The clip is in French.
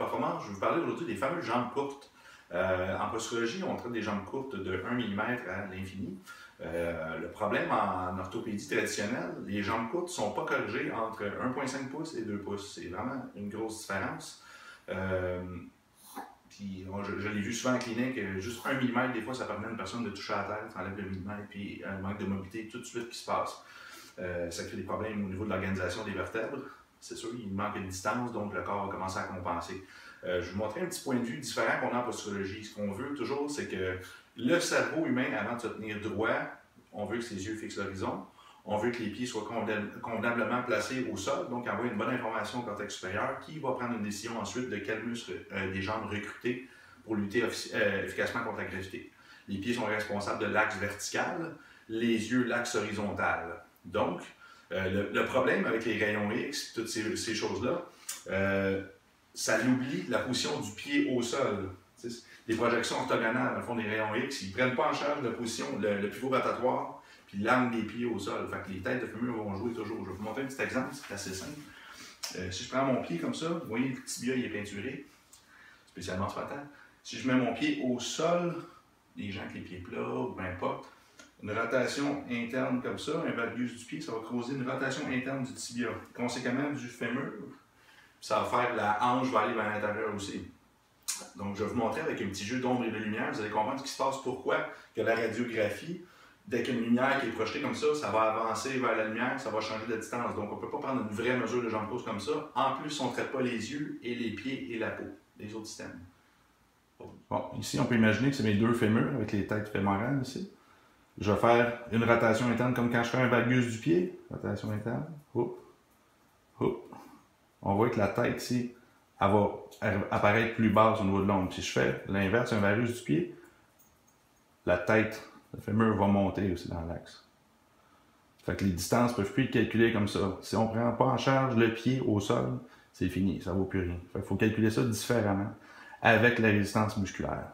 performance, je vais vous parler aujourd'hui des fameuses jambes courtes. En posturologie, on traite des jambes courtes de 1 mm à l'infini. Le problème en orthopédie traditionnelle, les jambes courtes ne sont pas corrigées entre 1,5 pouces et 2 pouces. C'est vraiment une grosse différence. Puis, je l'ai vu souvent en clinique, juste 1 mm, des fois, ça permet à une personne de toucher à la terre, ça enlève le millimètre, puis un manque de mobilité tout de suite qui se passe. Ça crée des problèmes au niveau de l'organisation des vertèbres. C'est sûr, il manque une distance, donc le corps va commencer à compenser. Je vais vous montrer un petit point de vue différent qu'on a en posturologie. Ce qu'on veut toujours, c'est que le cerveau humain, avant de se tenir droit, on veut que ses yeux fixent l'horizon. On veut que les pieds soient convenablement placés au sol, donc envoyer une bonne information au cortex supérieur qui va prendre une décision ensuite de quel muscle des jambes recruter pour lutter efficacement contre la gravité. Les pieds sont responsables de l'axe vertical, les yeux l'axe horizontal. Donc, le problème avec les rayons X, toutes ces choses-là, ça oublie la position du pied au sol. Les projections orthogonales, au fond des rayons X, ils ne prennent pas en charge la position, le pivot rotatoire, puis l'angle des pieds au sol. Fait que les têtes de fémur vont jouer toujours. Je vais vous montrer un petit exemple, c'est assez simple. Si je prends mon pied comme ça, vous voyez, le tibia il est peinturé, spécialement ce matin. Si je mets mon pied au sol, les gens avec les pieds plats, ou peu importe, une rotation interne comme ça, un valgus du pied, ça va causer une rotation interne du tibia, conséquemment du fémur. Ça va faire que la hanche va aller vers l'intérieur aussi. Donc, je vais vous montrer avec un petit jeu d'ombre et de lumière, vous allez comprendre ce qui se passe, pourquoi que la radiographie, dès qu'une lumière qui est projetée comme ça va avancer vers la lumière, ça va changer de distance. Donc, on ne peut pas prendre une vraie mesure de jambe courte comme ça. En plus, on ne traite pas les yeux et les pieds et la peau, les autres systèmes. Bon, ici, on peut imaginer que c'est mes deux fémurs avec les têtes fémorales ici. Je vais faire une rotation interne comme quand je fais un valgus du pied. Rotation interne. Hop. Hop. On voit que la tête ici, elle va apparaître plus basse au niveau de l'ombre. Si je fais l'inverse, un valgus du pied, la tête, le fémur va monter aussi dans l'axe. Fait que les distances ne peuvent plus être calculées comme ça. Si on ne prend pas en charge le pied au sol, c'est fini, ça ne vaut plus rien. Fait qu'il faut calculer ça différemment avec la résistance musculaire.